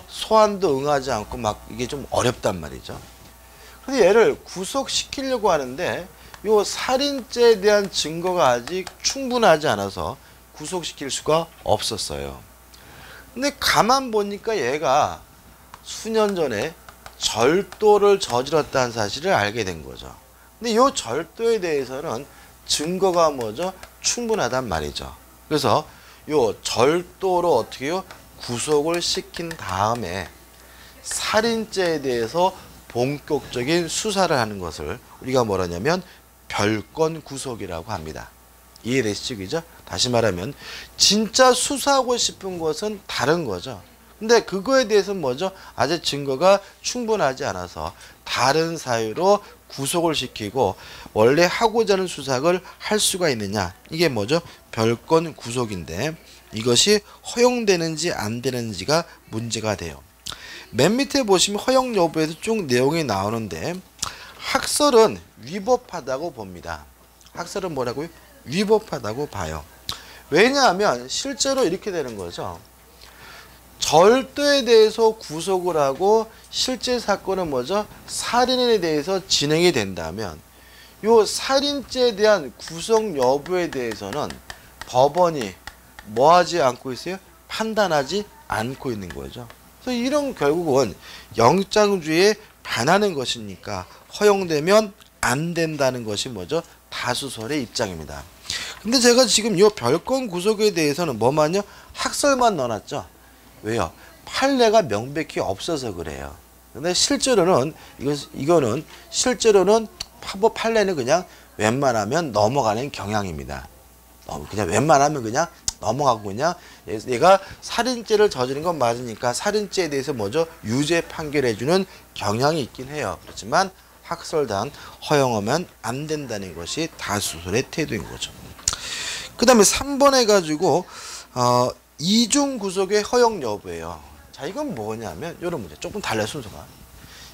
소환도 응하지 않고 막 이게 좀 어렵단 말이죠. 그래서 얘를 구속시키려고 하는데 요 살인죄에 대한 증거가 아직 충분하지 않아서 구속시킬 수가 없었어요. 근데 가만 보니까 얘가 수년 전에 절도를 저질렀다는 사실을 알게 된 거죠. 근데 이 절도에 대해서는 증거가 충분하단 말이죠. 그래서 요 절도로 어떻게 해요? 구속을 시킨 다음에 살인죄에 대해서 본격적인 수사를 하는 것을 우리가 뭐라냐면 별건 구속이라고 합니다. 이해되시죠? 그죠? 다시 말하면 진짜 수사하고 싶은 것은 다른 거죠. 근데 그거에 대해서는 아직 증거가 충분하지 않아서 다른 사유로 구속을 시키고 원래 하고자 하는 수사를 할 수가 있느냐. 이게 별건 구속인데 이것이 허용되는지 안 되는지가 문제가 돼요. 맨 밑에 보시면 허용 여부에서 쭉 내용이 나오는데 학설은 위법하다고 봅니다. 학설은 뭐라고요? 위법하다고 봐요. 왜냐하면 실제로 이렇게 되는 거죠. 절도에 대해서 구속을 하고 실제 사건은 살인에 대해서 진행이 된다면 요 살인죄에 대한 구속 여부에 대해서는 법원이 뭐하지 않고 있어요? 판단하지 않고 있는 거죠. 그래서 이런 결국은 영장주의에 반하는 것이니까 허용되면 안 된다는 것이 다수설의 입장입니다. 근데 제가 지금 요 별건 구속에 대해서는 뭐만요? 학설만 넣어놨죠. 왜요? 판례가 명백히 없어서 그래요. 근데 실제로는 이거는 실제로는 판례는 그냥 웬만하면 넘어가는 경향입니다. 그냥 웬만하면 그냥 넘어가고 그냥 얘가 살인죄를 저지른 건 맞으니까 살인죄에 대해서 뭐죠? 유죄 판결해주는 경향이 있긴 해요. 그렇지만 학설단 허용하면 안 된다는 것이 다수설의 태도인 거죠. 그 다음에 3번 해가지고 이중 구속의 허용 여부예요. 자, 이건 뭐냐면 이런 문제 조금 달라요. 순서가.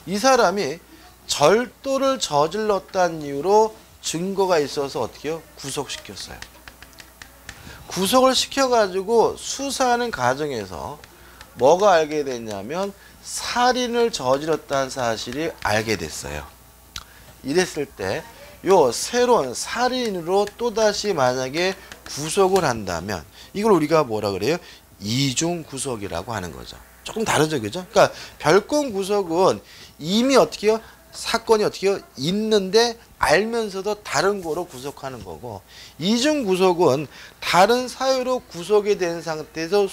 이 사람이 절도를 저질렀다는 이유로 증거가 있어서 어떻게 해요? 구속시켰어요. 구속을 시켜가지고 수사하는 과정에서 뭐가 알게 됐냐면 살인을 저질렀다는 사실이 알게 됐어요. 이랬을 때 요 새로운 살인으로 또다시 만약에 구속을 한다면 이걸 우리가 뭐라 그래요? 이중 구속이라고 하는 거죠. 조금 다르죠, 그죠? 그러니까 별건 구속은 이미 어떻게 해요? 사건이 어떻게 해요? 있는데 알면서도 다른 거로 구속하는 거고, 이중 구속은 다른 사유로 구속이 된 상태에서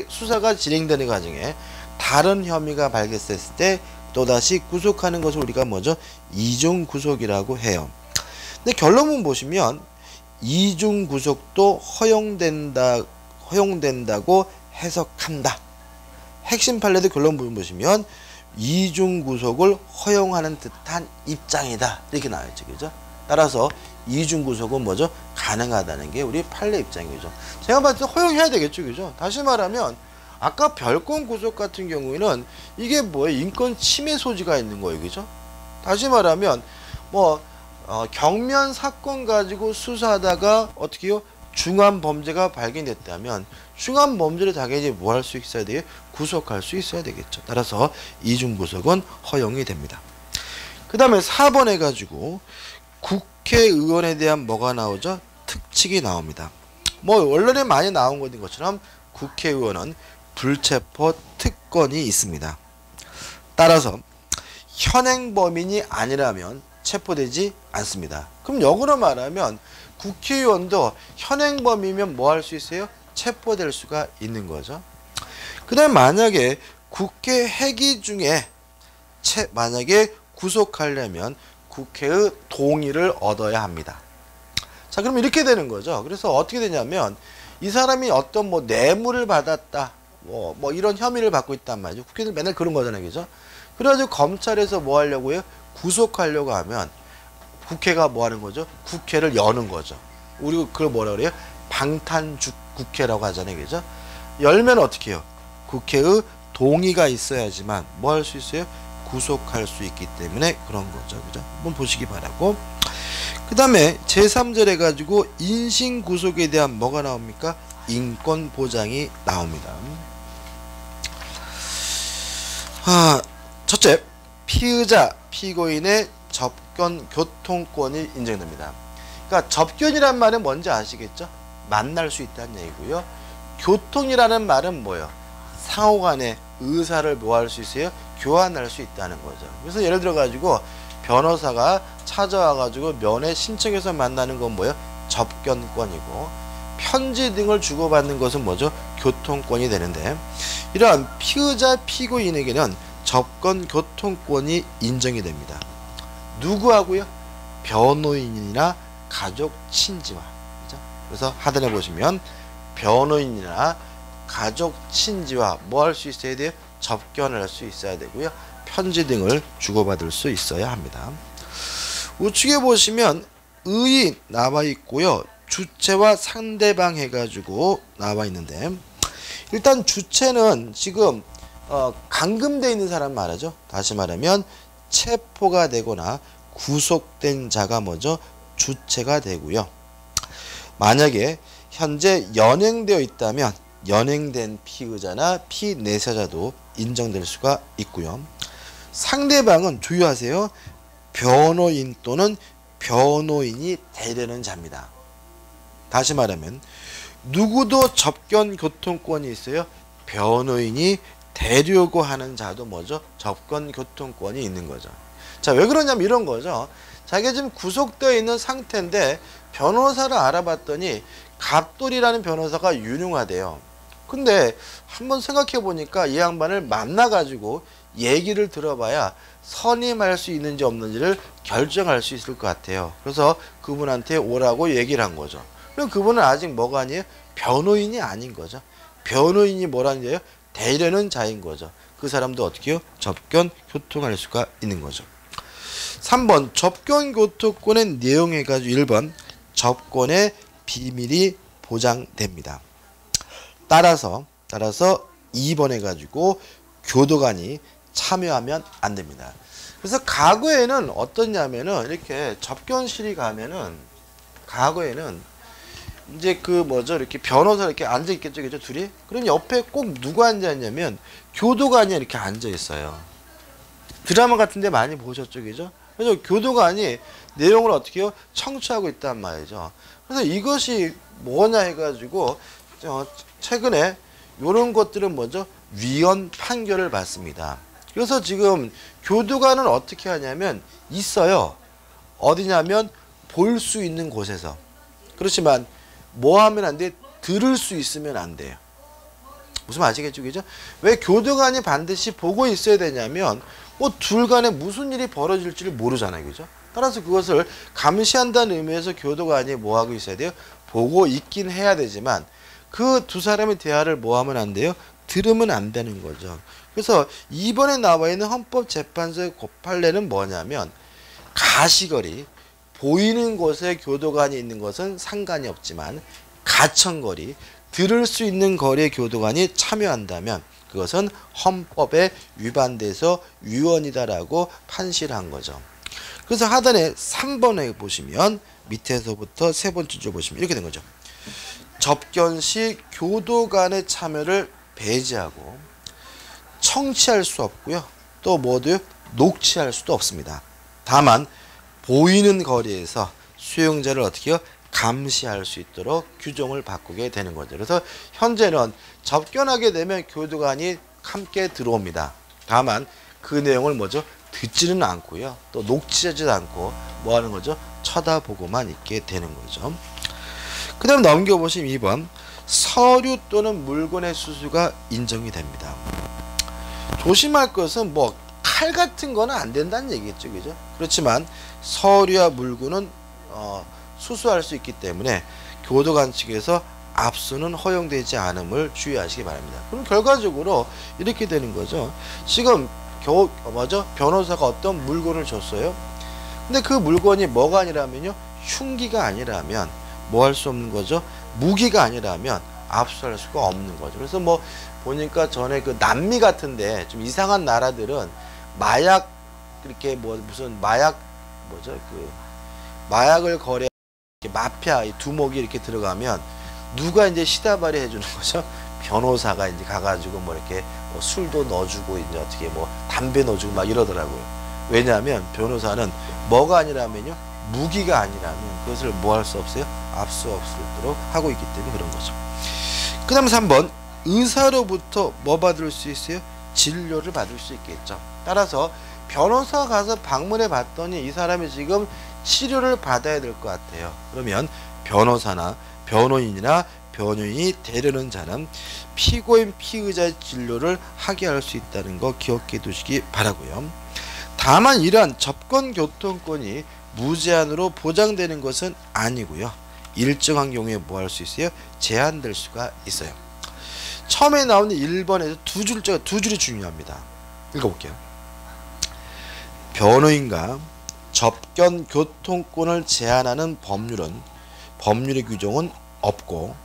수사가 진행되는 과정에 다른 혐의가 발견됐을 때 또다시 구속하는 것을 우리가 뭐죠? 이중 구속이라고 해요. 근데 결론문 보시면 이중 구속도 허용된다고 해석한다. 핵심 판례도 결론문 보시면 이중 구속을 허용하는 듯한 입장이다. 이렇게 나와있죠. 그죠? 따라서 이중 구속은 뭐죠? 가능하다는 게 우리 판례 입장이죠. 제가 봤을 때 허용해야 되겠죠. 그죠? 다시 말하면 아까 별건 구속 같은 경우에는 이게 뭐예요? 인권 침해 소지가 있는 거예요. 그죠? 다시 말하면 경미한 사건 가지고 수사하다가 어떻게 해요? 중한 범죄가 발견됐다면 중한 범죄를 당연히 뭐 할 수 있어야 돼요? 구속할 수 있어야 되겠죠. 따라서 이중 구속은 허용이 됩니다. 그 다음에 4번 해가지고 국회의원에 대한 뭐가 나오죠? 특칙이 나옵니다. 원래는 많이 나온 것처럼 국회의원은 불체포 특권이 있습니다. 따라서 현행범인이 아니라면 체포되지 않습니다. 그럼 역으로 말하면 국회의원도 현행범이면 뭐 할 수 있어요? 체포될 수가 있는 거죠. 그 다음에 만약에 국회 회기 중에 만약에 구속하려면 국회의 동의를 얻어야 합니다. 자, 그럼 이렇게 되는 거죠. 그래서 어떻게 되냐면 이 사람이 어떤 뇌물을 받았다, 이런 혐의를 받고 있단 말이죠. 국회는 맨날 그런 거잖아요, 그죠? 그래가지고 검찰에서 뭐 하려고 해요? 구속하려고 하면 국회가 뭐 하는 거죠? 국회를 여는 거죠. 우리 그걸 뭐라 그래요? 방탄주 국회라고 하잖아요, 그죠? 열면 어떻게 해요? 국회의 동의가 있어야지만 뭐 할 수 있어요? 구속할 수 있기 때문에 그런 거죠, 그죠? 한번 보시기 바라고. 그 다음에 제3절 해가지고 인신구속에 대한 뭐가 나옵니까? 인권 보장이 나옵니다. 첫째, 피의자, 피고인의 접견 교통권이 인정됩니다. 그러니까 접견이란 말은 뭔지 아시겠죠? 만날 수 있다는 얘기고요. 교통이라는 말은 뭐예요? 상호간의 의사를 뭐 할 수 있어요? 교환할 수 있다는 거죠. 그래서 예를 들어 가지고 변호사가 찾아와 가지고 면회 신청해서 만나는 건 뭐예요? 접견권이고, 편지 등을 주고받는 것은 뭐죠? 교통권이 되는데, 이러한 피의자 피고인에게는 접견 교통권이 인정이 됩니다. 누구하고요? 변호인이나 가족 친지와. 그죠? 그래서 하단에 보시면 변호인이나 가족 친지와 뭐 할 수 있어야 돼요? 접견을 할 수 있어야 되고요. 편지 등을 주고받을 수 있어야 합니다. 우측에 보시면 의의 나와 있고요. 주체와 상대방 해가지고 나와 있는데, 일단 주체는 지금 감금되어 있는 사람 말하죠. 다시 말하면 체포가 되거나 구속된 자가 뭐죠? 주체가 되고요. 만약에 현재 연행되어 있다면 연행된 피의자나 피내세자도 인정될 수가 있고요. 상대방은 주의하세요. 변호인 또는 변호인이 되려는 자입니다. 다시 말하면 누구도 접견 교통권이 있어요. 변호인이 되려고 하는 자도 뭐죠? 접견 교통권이 있는 거죠. 자, 왜 그러냐면 이런 거죠. 자기가 지금 구속되어 있는 상태인데 변호사를 알아봤더니 갑돌이라는 변호사가 유능하대요. 근데 한번 생각해 보니까 이 양반을 만나가지고 얘기를 들어봐야 선임할 수 있는지 없는지를 결정할 수 있을 것 같아요. 그래서 그분한테 오라고 얘기를 한 거죠. 그럼 그분은 아직 뭐가 아니에요? 변호인이 아닌 거죠. 변호인이 뭐라는 거예요? 대려는 자인 거죠. 그 사람도 어떻게 해요? 접견 교통할 수가 있는 거죠. 3번 접견 교통권의 내용 해가지고 1번 접권의 비밀이 보장됩니다. 따라서 2번 해가지고 교도관이 참여하면 안 됩니다. 그래서 과거에는 어떻냐면은 이렇게 접견실이 가면은 과거에는 이제 그 뭐죠 이렇게 변호사 이렇게 앉아 있겠죠, 그죠 둘이? 그럼 옆에 꼭 누가 앉아 있냐면 교도관이 이렇게 앉아 있어요. 드라마 같은데 많이 보셨죠, 그죠? 그래서 교도관이 내용을 어떻게 해요? 청취하고 있단 말이죠. 그래서 이것이 뭐냐 해가지고 최근에 이런 것들은 뭐죠? 위헌 판결을 받습니다. 그래서 지금 교도관은 어떻게 하냐면 있어요. 어디냐면 볼 수 있는 곳에서. 그렇지만 뭐 하면 안 돼? 들을 수 있으면 안 돼요. 무슨 아시겠죠, 그죠? 왜 교도관이 반드시 보고 있어야 되냐면 뭐 둘 간에 무슨 일이 벌어질지를 모르잖아요, 그죠? 따라서 그것을 감시한다는 의미에서 교도관이 뭐 하고 있어야 돼요? 보고 있긴 해야 되지만 그 두 사람의 대화를 뭐 하면 안 돼요? 들으면 안 되는 거죠. 그래서 이번에 나와 있는 헌법재판소의 판례는 뭐냐면 가시거리, 보이는 곳에 교도관이 있는 것은 상관이 없지만 가천거리, 들을 수 있는 거리에 교도관이 참여한다면 그것은 헌법에 위반돼서 위헌이다라고 판시를 한 거죠. 그래서 하단에 3번에 보시면 밑에서부터 세 번째 줄 보시면 이렇게 된 거죠. 접견 시 교도관의 참여를 배제하고 청취할 수 없고요. 또 모두 녹취할 수도 없습니다. 다만 보이는 거리에서 수용자를 어떻게 해요? 감시할 수 있도록 규정을 바꾸게 되는 거죠. 그래서 현재는 접견하게 되면 교도관이 함께 들어옵니다. 다만 그 내용을 뭐죠? 듣지는 않고요. 또 녹취하지도 않고 뭐 하는 거죠? 쳐다보고만 있게 되는 거죠. 그 다음 넘겨보시면 2번 서류 또는 물건의 수수가 인정이 됩니다. 조심할 것은 뭐 칼 같은 거는 안 된다는 얘기겠죠, 그죠? 그렇지만 서류와 물건은 수수할 수 있기 때문에 교도관 측에서 압수는 허용되지 않음을 주의하시기 바랍니다. 그럼 결과적으로 이렇게 되는 거죠. 지금 변호사가 어떤 물건을 줬어요. 근데 그 물건이 뭐가 아니라면요, 흉기가 아니라면 뭐 할 수 없는 거죠. 무기가 아니라면 압수할 수가 없는 거죠. 그래서 뭐 보니까 전에 그 남미 같은데 좀 이상한 나라들은 마약 이렇게 뭐 무슨 마약 뭐죠 그 마약을 거래 마피아 이 두목이 이렇게 들어가면 누가 이제 시다발이 해주는 거죠. 변호사가 이제 가가지고 뭐 이렇게 뭐 술도 넣어주고 이제 어떻게 뭐 담배 넣어주고 막 이러더라고요. 왜냐하면 변호사는 뭐가 아니라면요, 무기가 아니라면 그것을 뭐 할 수 없어요? 압수 없도록 하고 있기 때문에 그런 거죠. 그 다음 3번 의사로부터 뭐 받을 수 있어요? 진료를 받을 수 있겠죠. 따라서 변호사 가서 방문해 봤더니 이 사람이 지금 치료를 받아야 될 것 같아요. 그러면 변호사나 변호인이나 변호인이 대려는 자는 피고인 피의자의 진료를 하게 할 수 있다는 거 기억해 두시기 바라고요. 다만 이러한 접근 교통권이 무제한으로 보장되는 것은 아니고요. 일정한 경우에 뭐 할 수 있어요? 제한될 수가 있어요. 처음에 나오는 1번에서 두 줄이 중요합니다. 읽어볼게요. 변호인과 접견 교통권을 제한하는 법률의 규정은 없고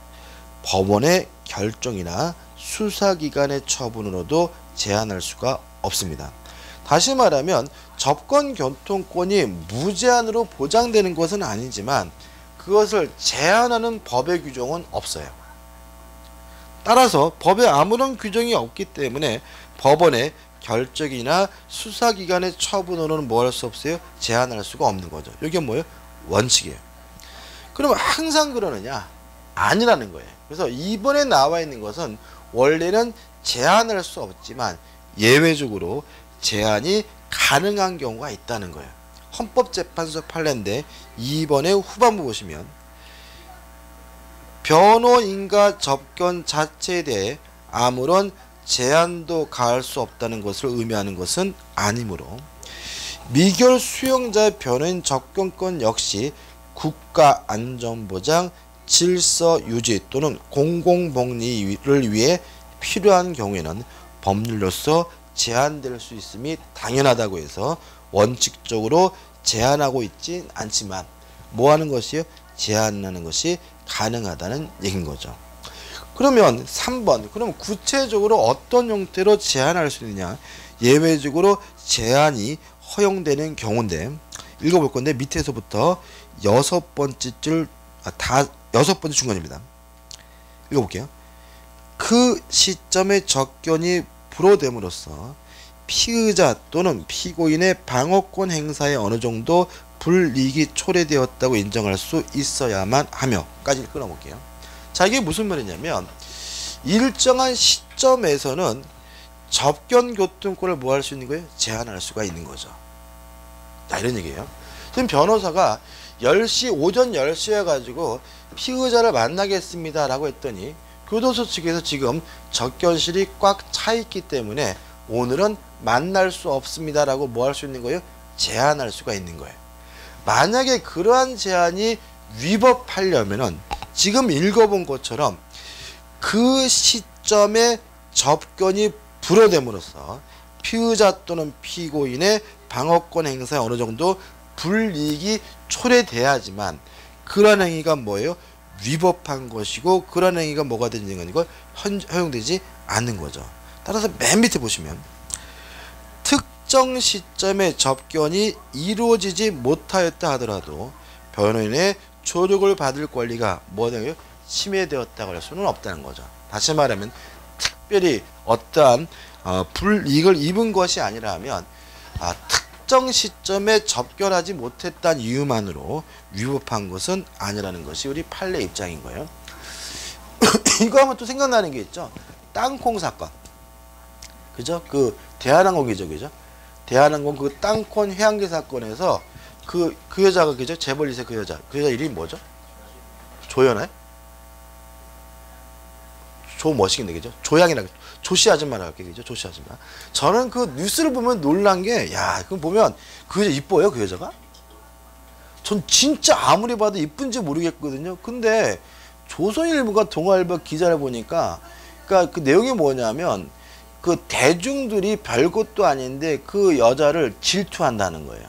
법원의 결정이나 수사기관의 처분으로도 제한할 수가 없습니다. 다시 말하면 접견 교통권이 무제한으로 보장되는 것은 아니지만 그것을 제한하는 법의 규정은 없어요. 따라서 법에 아무런 규정이 없기 때문에 법원의 결정이나 수사기관의 처분으로는 뭐 할 수 없어요? 제한할 수가 없는 거죠. 이게 뭐예요? 원칙이에요. 그러면 항상 그러느냐? 아니라는 거예요. 그래서 이번에 나와 있는 것은 원래는 제한할 수 없지만 예외적으로 제한이 가능한 경우가 있다는 거예요. 헌법재판소 판례인데 2번의 후반부 보시면 변호인과 접견 자체에 대해 아무런 제한도 가할 수 없다는 것을 의미하는 것은 아니므로 미결 수용자의 변호인 접견권 역시 국가안전보장 질서 유지 또는 공공복리를 위해 필요한 경우에는 법률로서 제한될 수 있음이 당연하다고 해서 원칙적으로 제한하고 있진 않지만 뭐 하는 것이요? 제한하는 것이 가능하다는 얘기인 거죠. 그러면 3번, 그럼 구체적으로 어떤 형태로 제한할 수 있느냐? 예외적으로 제한이 허용되는 경우인데 읽어볼 건데 밑에서부터 여섯 번째 중간입니다. 읽어볼게요. 그 시점에 접견이 불허됨으로써 피의자 또는 피고인의 방어권 행사에 어느 정도 불이익이 초래되었다고 인정할 수 있어야만 하며까지 끊어볼게요. 자, 이게 무슨 말이냐면 일정한 시점에서는 접견 교통권을 뭐 할 수 있는 거예요? 제한할 수가 있는 거죠. 자, 이런 얘기예요. 지금 변호사가 10시, 오전 10시에 가지고 피의자를 만나겠습니다 라고 했더니 교도소 측에서 지금 접견실이 꽉 차 있기 때문에 오늘은 만날 수 없습니다 라고 뭐 할 수 있는 거예요? 제한할 수가 있는 거예요. 만약에 그러한 제한이 위법하려면은 지금 읽어본 것처럼 그 시점에 접견이 불허됨으로써 피의자 또는 피고인의 방어권 행사에 어느 정도 불이익이 초래돼야지만 그런 행위가 뭐예요? 위법한 것이고 그런 행위가 뭐가 되는 건이고 허용되지 않는 거죠. 따라서 맨 밑에 보시면 특정 시점에 접견이 이루어지지 못하였다 하더라도 변호인의 조력을 받을 권리가 뭐냐고요? 침해되었다고 할 수는 없다는 거죠. 다시 말하면 특별히 어떠한 불이익을 입은 것이 아니라면 특정 시점에 접견하지 못했다는 이유만으로 위법한 것은 아니라는 것이 우리 판례 입장인 거예요. 이거 하면 또 생각나는 게 있죠. 땅콩 사건. 그죠? 그 대한항공 기적이죠. 대한항공 그 땅콩 해양기 사건에서 그 여자가 그죠? 재벌 2세 그 여자 이름이 뭐죠? 조연아요? 조머시긴데 그죠? 조양이라 조씨 아줌마라고 할게요. 그죠? 조씨 아줌마. 저는 그 뉴스를 보면 놀란 게 야, 그거 보면 그 여자 이뻐요, 그 여자가? 전 진짜 아무리 봐도 이쁜지 모르겠거든요. 근데 조선일보가 동아일보 기자를 보니까 그러니까 그 내용이 뭐냐면 그 대중들이 별것도 아닌데 그 여자를 질투한다는 거예요.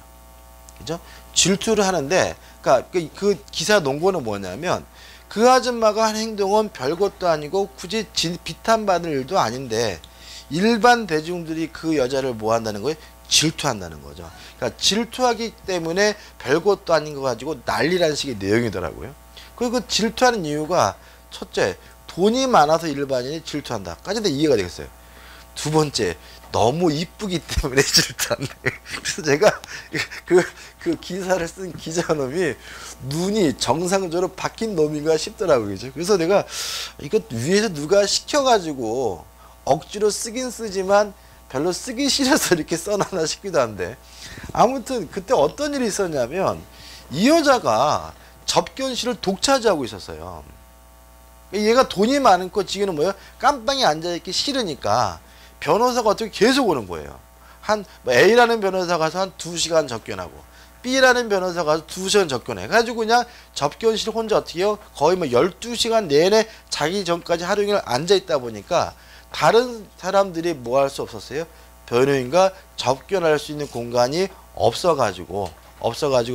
그죠? 질투를 하는데 그러니까 그 기사 논거는 뭐냐면 그 아줌마가 한 행동은 별것도 아니고 굳이 비탄받을 일도 아닌데 일반 대중들이 그 여자를 뭐 한다는 거예요? 질투한다는 거죠. 그러니까 질투하기 때문에 별것도 아닌 거 가지고 난리라는 식의 내용이더라고요. 그리고 그 질투하는 이유가 첫째, 돈이 많아서 일반인이 질투한다까지는 이해가 되겠어요. 두 번째, 너무 이쁘기 때문에 질투한다. 그래서 제가 그 기사를 쓴 기자놈이 눈이 정상적으로 박힌 놈인가 싶더라고요. 그래서 내가 이거 위에서 누가 시켜가지고 억지로 쓰긴 쓰지만 별로 쓰기 싫어서 이렇게 써놨나 싶기도 한데 아무튼 그때 어떤 일이 있었냐면 이 여자가 접견실을 독차지하고 있었어요. 얘가 돈이 많고 지금은 뭐예요? 깜빵에 앉아있기 싫으니까 변호사가 어떻게 계속 오는 거예요. A라는 변호사가 가서 한 2시간 접견하고 B라는 변호사가 가서 2시간 접견해 가지고 그냥 접견실 혼자 어떻게 해요? 거의 뭐 12시간 내내 자기 전까지 하루 종일 앉아있다 보니까 다른 사람들이 뭐 할 수 없었어요? 변호인과 접견할 수 있는 공간이 없어가지고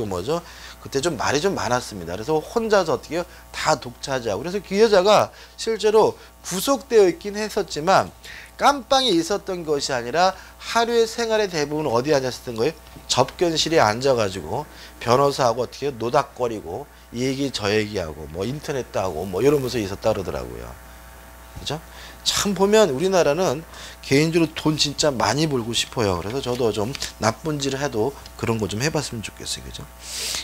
뭐죠? 그때 좀 말이 좀 많았습니다. 그래서 혼자서 어떻게 해요? 다 독차지하고. 그래서 그 여자가 실제로 구속되어 있긴 했었지만 깜빵에 있었던 것이 아니라 하루의 생활의 대부분 어디 앉았었던 거예요? 접견실에 앉아가지고 변호사하고 어떻게 해요? 노닥거리고 이 얘기 저 얘기하고 뭐 인터넷도 하고 뭐 이러면서 있었다 그러더라고요. 그죠? 참 보면 우리나라는 개인적으로 돈 진짜 많이 벌고 싶어요. 그래서 저도 좀 나쁜 짓을 해도 그런 거 좀 해봤으면 좋겠어요. 그죠?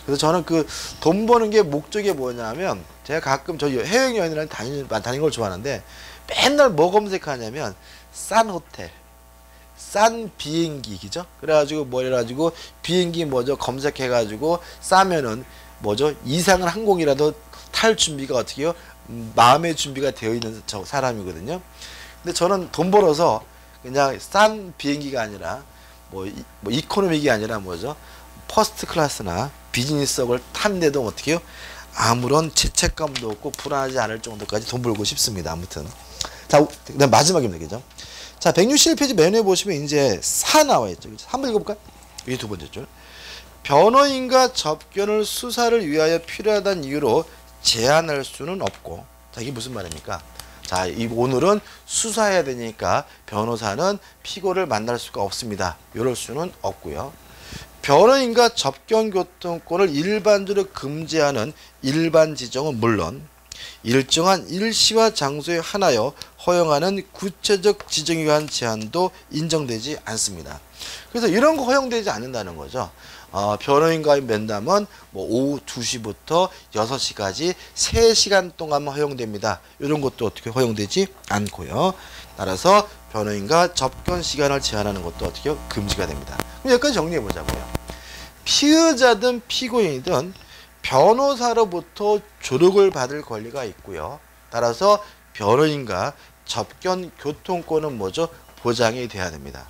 그래서 저는 그 돈 버는 게 목적이 뭐냐면 제가 가끔 저 해외여행이랑 다니는 걸 좋아하는데 맨날 뭐 검색하냐면 싼 호텔, 싼 비행기, 그죠? 그래가지고 뭐 이래가지고 비행기 뭐죠? 검색해가지고 싸면은 뭐죠? 이상한 항공이라도 탈 준비가 어떻게 해요? 마음의 준비가 되어 있는 사람이거든요. 근데 저는 돈 벌어서 그냥 싼 비행기가 아니라 뭐 이코노믹이 아니라 뭐죠? 퍼스트 클래스나 비즈니스석을 탄데도 어떻게 해요? 아무런 죄책감도 없고 불안하지 않을 정도까지 돈 벌고 싶습니다. 아무튼. 자, 그다음 마지막입니다. 그죠? 자, 161페이지 맨 위에 보시면 이제 4 나와 있죠. 한번 읽어볼까요? 이게 두 번째 줄. 변호인과 접견을 수사를 위하여 필요하다는 이유로 제한할 수는 없고. 자, 이게 무슨 말입니까? 자, 오늘은 수사해야 되니까 변호사는 피고를 만날 수가 없습니다. 이럴 수는 없고요. 변호인과 접견 교통권을 일반적으로 금지하는 일반 지정은 물론 일정한 일시와 장소에 한하여 허용하는 구체적 지정에 관한 제한도 인정되지 않습니다. 그래서 이런 거 허용되지 않는다는 거죠. 변호인과의 면담은 뭐 오후 2시부터 6시까지 3시간 동안만 허용됩니다. 이런 것도 어떻게 허용되지 않고요. 따라서 변호인과 접견 시간을 제한하는 것도 어떻게 금지가 됩니다. 그럼 여기까지 정리해 보자고요. 피의자든 피고인이든 변호사로부터 조력을 받을 권리가 있고요. 따라서 변호인과 접견 교통권은 뭐죠? 보장이 돼야 됩니다.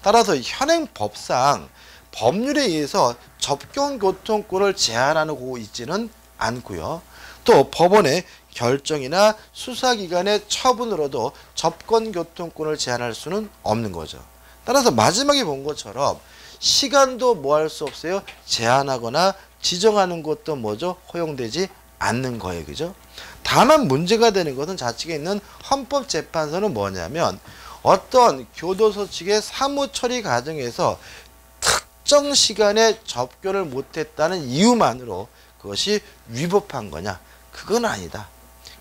따라서 현행 법상 법률에 의해서 접견 교통권을 제한하고 있지는 않고요. 또 법원의 결정이나 수사기관의 처분으로도 접견 교통권을 제한할 수는 없는 거죠. 따라서 마지막에 본 것처럼 시간도 뭐 할 수 없어요? 제한하거나 지정하는 것도 뭐죠? 허용되지 않는 거예요. 그죠? 다만 문제가 되는 것은 좌측에 있는 헌법재판소는 뭐냐면 어떤 교도소 측의 사무처리 과정에서 특정 시간에 접견을 못했다는 이유만으로 그것이 위법한 거냐? 그건 아니다.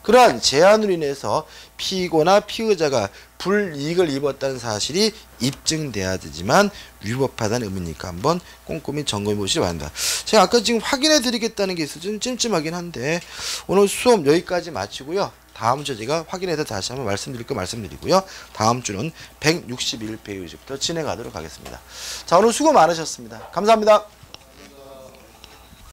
그러한 제한으로 인해서 피고나 피의자가 불이익을 입었다는 사실이 입증돼야 되지만 위법하다는 의미니까 한번 꼼꼼히 점검해 보시기 바랍니다. 제가 아까 지금 확인해 드리겠다는 게 있어서 좀 찜찜하긴 한데 오늘 수업 여기까지 마치고요. 다음 주 제가 확인해서 다시 한번 말씀드릴 거 말씀드리고요. 다음 주는 161페이지부터 진행하도록 하겠습니다. 자, 오늘 수고 많으셨습니다. 감사합니다.